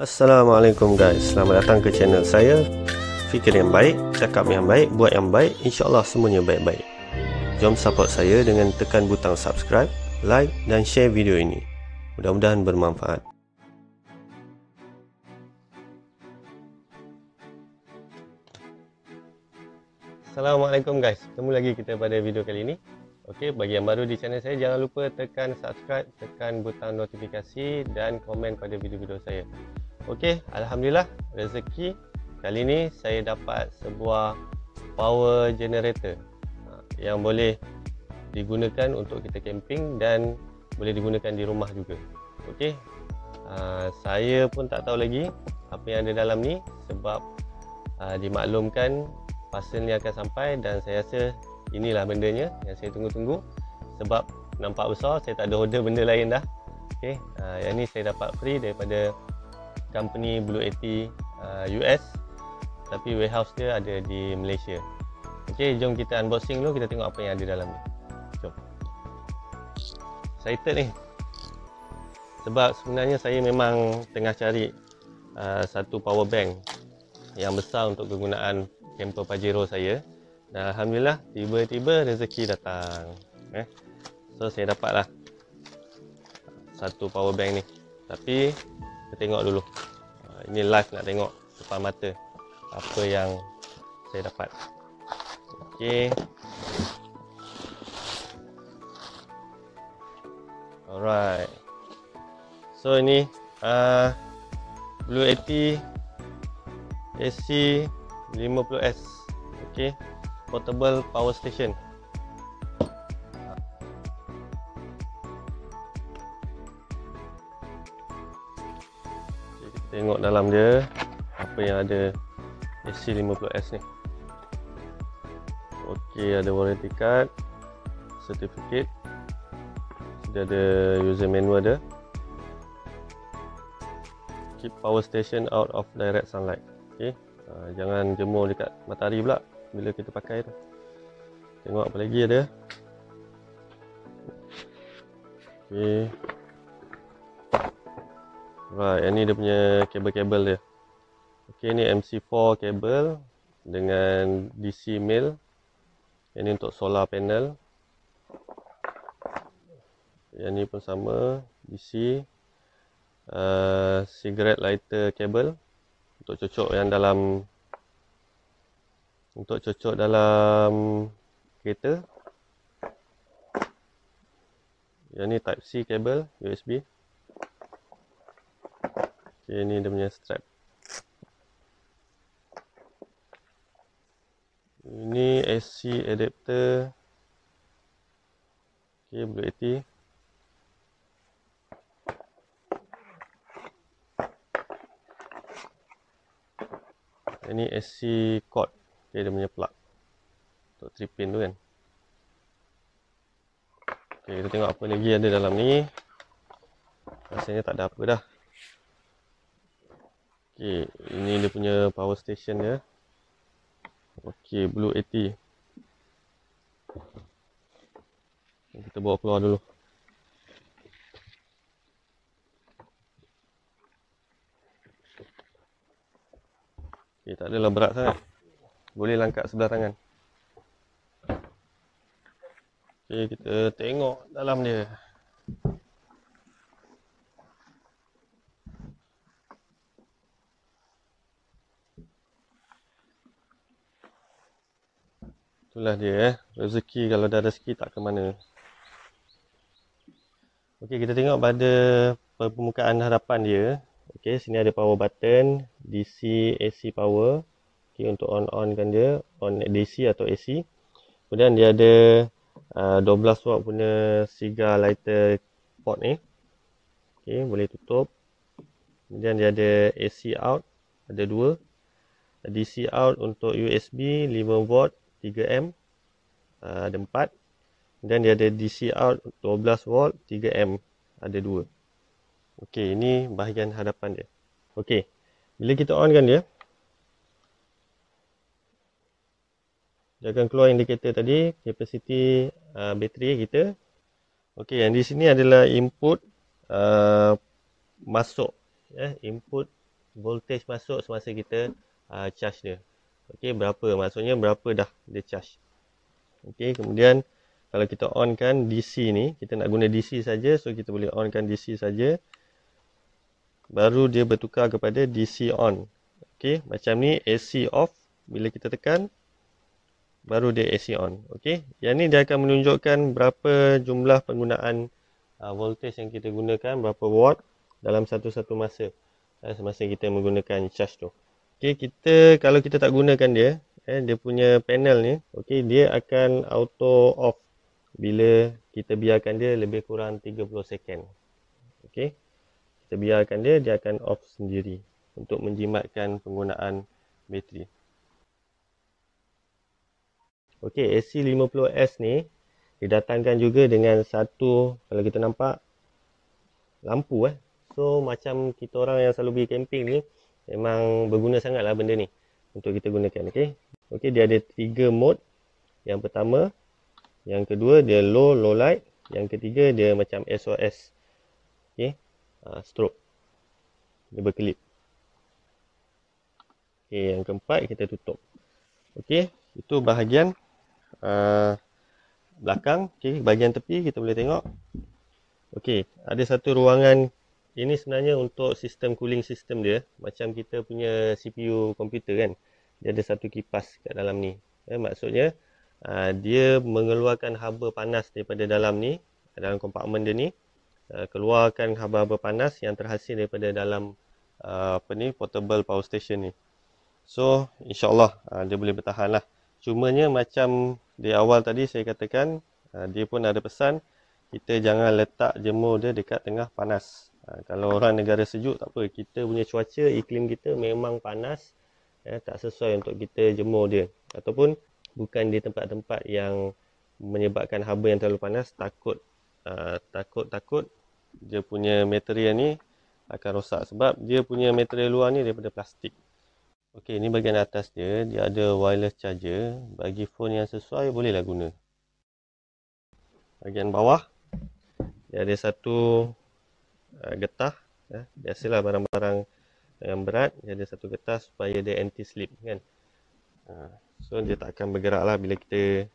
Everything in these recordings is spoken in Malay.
Assalamualaikum guys, selamat datang ke channel saya. Fikir yang baik, cakap yang baik, buat yang baik, insyaAllah semuanya baik-baik. Jom support saya dengan tekan butang subscribe, like dan share video ini. Mudah-mudahan bermanfaat. Assalamualaikum guys, ketemu lagi kita pada video kali ini. Okey, bagi yang baru di channel saya, jangan lupa tekan subscribe, tekan butang notifikasi dan komen pada video-video saya. Okey, alhamdulillah rezeki kali ini saya dapat sebuah power generator yang boleh digunakan untuk kita camping dan boleh digunakan di rumah juga. Okey, saya pun tak tahu lagi apa yang ada dalam ni sebab dimaklumkan parcel ni akan sampai dan saya rasa inilah bendanya yang saya tunggu-tunggu sebab nampak besar, saya tak ada order benda lain dah. Okey, yang ni saya dapat free daripada company Blue80 US, tapi warehouse dia ada di Malaysia. Okey, jom kita unboxing dulu, kita tengok apa yang ada dalam ni. Jom. Excited ni. Sebab sebenarnya saya memang tengah cari satu power bank yang besar untuk kegunaan camper Pajero saya. Dan alhamdulillah tiba-tiba rezeki datang. So saya dapatlah satu power bank ni. Tapi kita tengok dulu. Ini live nak tengok depan mata apa yang saya dapat. Okey. Alright. So ini Blue80 AC 50S. Okey. Portable power station. Tengok dalam dia apa yang ada AC50S ni. Okey, ada warranty card, certificate, dia ada user manual dia. Keep power station out of direct sunlight. Okey, jangan jemur dekat matahari pula bila kita pakai tu. Tengok apa lagi ada. Okey. Right, ini dia punya kabel-kabel dia. Okey, ni MC4 kabel dengan DC male. Ini untuk solar panel. Yang ni pun sama, DC. Cigarette lighter kabel untuk cocok yang dalam, untuk cocok dalam kereta. Yang ni type C kabel USB. Okay, ni dia punya strap. Ini AC adapter. Okay, Blue80. Ini AC cord. Okay, dia punya plug untuk 3 pin tu kan. Okay, kita tengok apa lagi ada dalam ni. Rasanya tak ada apa dah. Okay, ini dia punya power station dia. Okay, Blue80. Kita bawa keluar dulu. Okay, tak adalah berat sangat. Boleh langkat sebelah tangan. Okay, kita tengok dalam dia. Itulah dia rezeki, kalau dah rezeki tak ke mana. Okey, kita tengok pada permukaan hadapan dia. Okey, sini ada power button, DC, AC power. Okey, untuk on kan dia, on DC atau AC. Kemudian dia ada 12 watt punya cigar lighter port ni. Okey, boleh tutup. Kemudian dia ada AC out, ada 2. DC out untuk USB 5 volt 3 amp, ada 4. Dan dia ada DC out 12 volt 3 amp, ada 2. Okey, ini bahagian hadapan dia. Okey, bila kita on kan dia akan keluar indikator tadi, capacity bateri kita. Okey, yang di sini adalah input masuk, input voltage masuk semasa kita charge dia. Okey, berapa? Maksudnya berapa dah dia charge. Okey, kemudian kalau kita onkan DC ni, kita nak guna DC saja, so kita boleh onkan DC saja. Baru dia bertukar kepada DC on. Okey, macam ni AC off, bila kita tekan baru dia AC on. Okey, yang ni dia akan menunjukkan berapa jumlah penggunaan voltage yang kita gunakan, berapa watt dalam satu-satu masa semasa kita menggunakan charge tu. Okey, kalau kita tak gunakan dia, dia punya panel ni, okey, dia akan auto off bila kita biarkan dia lebih kurang 30 second. Okey, kita biarkan dia akan off sendiri untuk menjimatkan penggunaan bateri. Okey, AC50S ni didatangkan juga dengan satu, kalau kita nampak, lampu So macam kita orang yang selalu pergi camping ni, memang berguna sangat lah benda ni untuk kita gunakan. Okey, dia ada 3 mode. Yang pertama, yang kedua dia low light, yang ketiga dia macam SOS. Okey, strobe. Dia berkelip. Okey, yang keempat kita tutup. Okey, itu bahagian belakang. Okey, bahagian tepi kita boleh tengok. Okey, ada satu ruangan. Ini sebenarnya untuk sistem cooling system dia. Macam kita punya CPU komputer kan. Dia ada satu kipas kat dalam ni. Maksudnya dia mengeluarkan haba panas daripada dalam ni, dalam kompartmen dia ni. Keluarkan haba-haba panas yang terhasil daripada dalam portable power station ni. So insyaAllah dia boleh bertahan lah. Cumanya macam di awal tadi saya katakan, dia pun ada pesan, kita jangan letak jemur dia dekat tengah panas. Kalau orang negara sejuk tak apa, kita punya cuaca, iklim kita memang panas, tak sesuai untuk kita jemur dia. Ataupun bukan di tempat-tempat yang menyebabkan haba yang terlalu panas, takut dia punya material ni akan rosak. Sebab dia punya material luar ni daripada plastik. Okey, ni bahagian atas dia, dia ada wireless charger. Bagi phone yang sesuai, bolehlah guna. Bahagian bawah, dia ada satu getah. Biasalah barang-barang yang berat, dia ada satu getah supaya dia anti-slip kan. So dia tak akan bergerak lah bila kita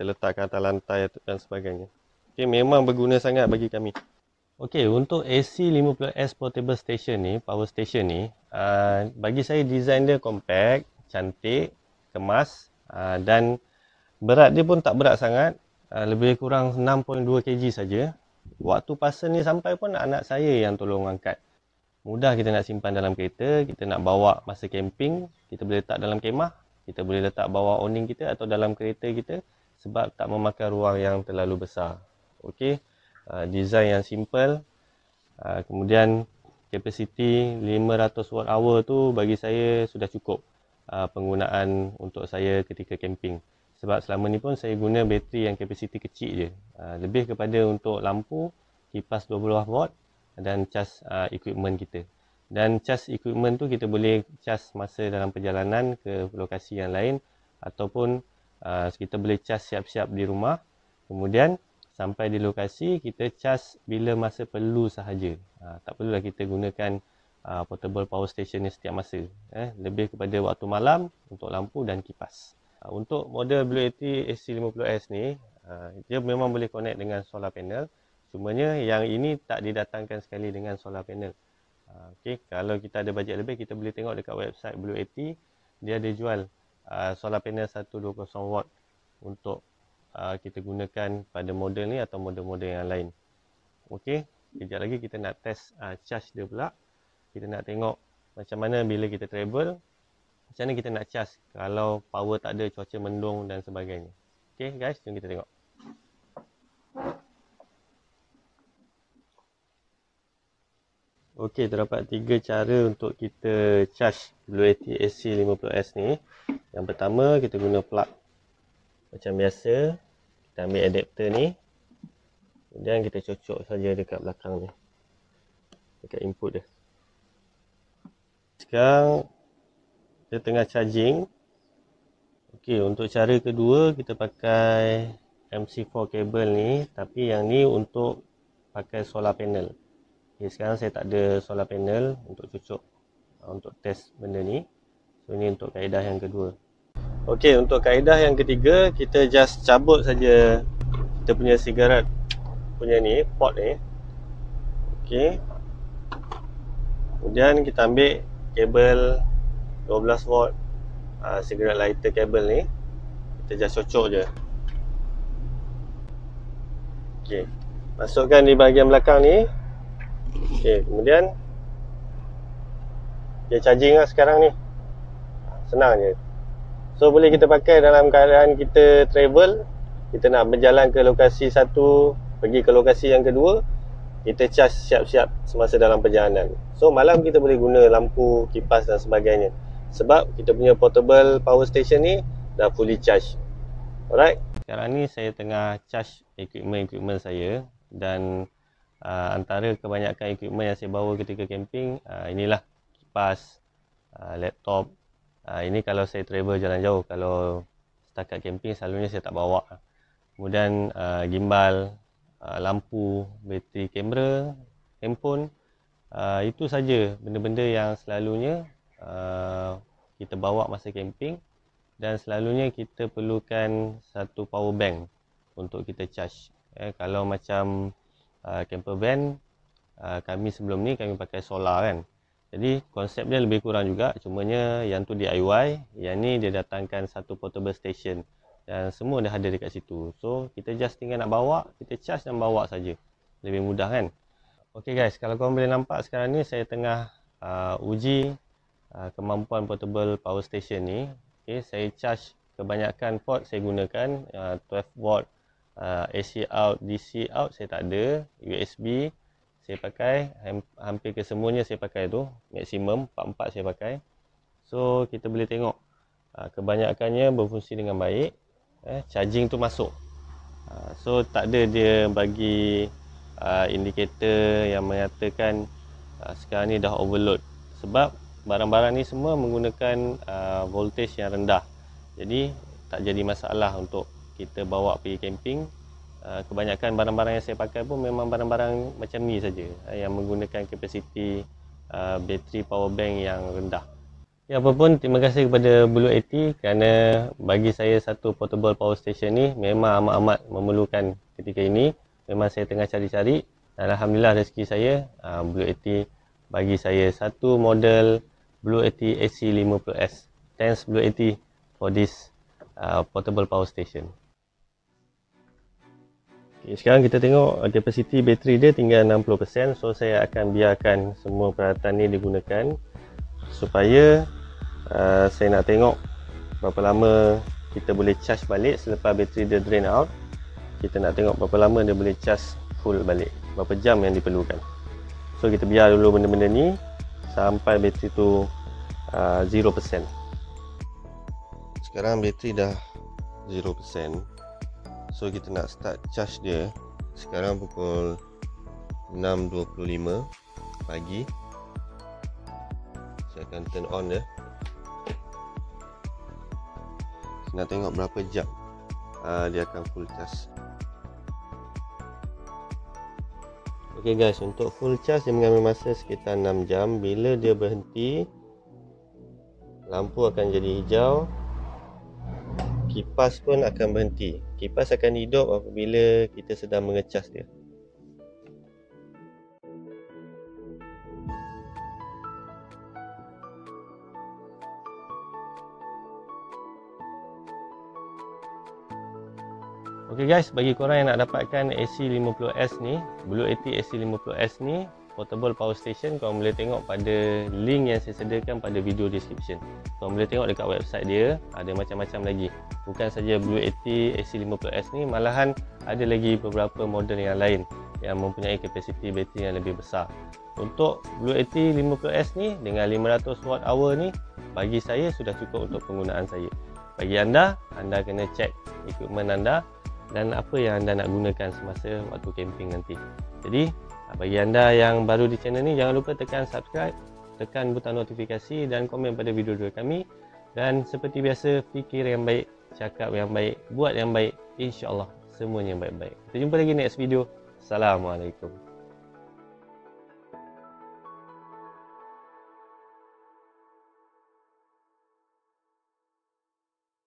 letakkan atas lantai dan sebagainya. Okey, memang berguna sangat bagi kami. Okey, untuk AC50S portable station ni, power station ni, bagi saya design dia compact, cantik, kemas, dan berat dia pun tak berat sangat, lebih kurang 6.2 kg saja. Waktu parcel ni sampai pun anak saya yang tolong angkat. Mudah kita nak simpan dalam kereta, kita nak bawa masa camping, kita boleh letak dalam kemah, kita boleh letak bawah awning kita atau dalam kereta kita sebab tak memakan ruang yang terlalu besar. Okey, design yang simple, kemudian kapasiti 500 watt hour tu bagi saya sudah cukup penggunaan untuk saya ketika camping. Sebab selama ni pun saya guna bateri yang kapasiti kecil je. Lebih kepada untuk lampu, kipas 12 watt dan cas equipment kita. Dan cas equipment tu kita boleh cas masa dalam perjalanan ke lokasi yang lain ataupun kita boleh cas siap-siap di rumah. Kemudian sampai di lokasi kita cas bila masa perlu sahaja. Tak perlulah kita gunakan portable power station ni setiap masa. Lebih kepada waktu malam untuk lampu dan kipas. Untuk model Blue80 AC50S ni, dia memang boleh connect dengan solar panel. Cumanya yang ini tak didatangkan sekali dengan solar panel. Okay, kalau kita ada bajet lebih, kita boleh tengok dekat website Blue80. Dia ada jual solar panel 120 watt untuk kita gunakan pada model ni atau model-model yang lain. Okey, kejap lagi kita nak test charge dia pula. Kita nak tengok macam mana bila kita travel, macam mana kita nak charge kalau power tak ada, cuaca mendung dan sebagainya. Okey guys, jom kita tengok. Okey, terdapat 3 cara untuk kita charge Blue80 AC50S ni. Yang pertama, kita guna plug macam biasa. Kita ambil adapter ni, kemudian kita cocok saja dekat belakang ni, dekat input dia. Sekarang dia tengah charging. Okey, untuk cara kedua kita pakai MC4 kabel ni, tapi yang ni untuk pakai solar panel. Okay, sekarang saya tak ada solar panel untuk cucuk untuk test benda ni. So ini untuk kaedah yang kedua. Okey, untuk kaedah yang ketiga, kita just cabut saja kita punya sigaret punya ni, pot ni. Okey. Kemudian kita ambil kabel 12 volt cigarette lighter kabel ni. Kita just cocok je. Okey. Masukkan di bahagian belakang ni. Okey, kemudian dia charging lah sekarang ni. Senang je. So boleh kita pakai dalam keadaan kita travel, kita nak berjalan ke lokasi satu, pergi ke lokasi yang kedua, kita charge siap-siap semasa dalam perjalanan. So malam kita boleh guna lampu, kipas dan sebagainya. Sebab kita punya portable power station ni dah fully charge. Alright. Sekarang ni saya tengah charge equipment saya. Dan antara kebanyakan equipment yang saya bawa ketika camping, inilah kipas, laptop. Ini kalau saya travel jalan jauh. Kalau setakat camping selalunya saya tak bawa. Kemudian gimbal, lampu, bateri kamera, handphone. Itu saja benda-benda yang selalunya kita bawa masa camping. Dan selalunya kita perlukan satu power bank untuk kita charge. Kalau macam camper van, kami sebelum ni kami pakai solar kan. Jadi konsep dia lebih kurang juga, cumanya yang tu DIY, yang ni dia datangkan satu portable station dan semua dah ada dekat situ. So kita just tinggal nak bawa, kita charge dan bawa saja. Lebih mudah kan. Okay guys, kalau korang boleh nampak sekarang ni saya tengah uji kemampuan portable power station ni. Okay, saya charge kebanyakan port saya gunakan 12 volt, AC out, DC out saya tak ada, USB saya pakai, hampir kesemuanya saya pakai tu, maksimum 44 saya pakai. So kita boleh tengok kebanyakannya berfungsi dengan baik, charging tu masuk. So tak ada dia bagi indikator yang mengatakan sekarang ni dah overload. Sebab barang-barang ni semua menggunakan voltage yang rendah. Jadi tak jadi masalah untuk kita bawa pergi camping. Kebanyakan barang-barang yang saya pakai pun memang barang-barang macam ni saja, yang menggunakan kapasiti bateri power bank yang rendah. Ya, apa pun terima kasih kepada Blue80 kerana bagi saya satu portable power station ni memang amat-amat memerlukan ketika ini. Memang saya tengah cari-cari dan alhamdulillah rezeki saya, Blue80 bagi saya satu model Blue80 AC50S. Thanks Blue80 for this portable power station. Okay, sekarang kita tengok kapasiti bateri dia tinggal 60%. So saya akan biarkan semua peralatan ni digunakan supaya saya nak tengok berapa lama kita boleh charge balik selepas bateri dia drain out. Kita nak tengok berapa lama dia boleh charge full balik, berapa jam yang diperlukan. So kita biar dulu benda-benda ni sampai bateri tu 0%. Sekarang bateri dah 0%. So kita nak start charge dia. Sekarang pukul 6.25 pagi. Saya akan turn on dia. Saya nak tengok berapa jam dia akan full charge. Ok guys, untuk full charge dia mengambil masa sekitar 6 jam. Bila dia berhenti, lampu akan jadi hijau, kipas pun akan berhenti. Kipas akan hidup apabila kita sedang mengecas dia. Ok guys, bagi korang yang nak dapatkan AC50S ni, Blue80 AC50S ni, portable power station, korang boleh tengok pada link yang saya sediakan pada video description. Korang boleh tengok dekat website dia, ada macam-macam lagi. Bukan saja Blue80 AC50S ni, malahan ada lagi beberapa model yang lain yang mempunyai kapasiti bateri yang lebih besar. Untuk Blue80 50S ni dengan 500 watt hour ni, bagi saya sudah cukup untuk penggunaan saya. Bagi anda, anda kena check equipment anda dan apa yang anda nak gunakan semasa waktu camping nanti. Jadi bagi anda yang baru di channel ni, jangan lupa tekan subscribe, tekan butang notifikasi dan komen pada video-video kami. Dan seperti biasa, fikir yang baik, cakap yang baik, buat yang baik, insya-Allah semuanya baik-baik. Kita jumpa lagi next video. Assalamualaikum.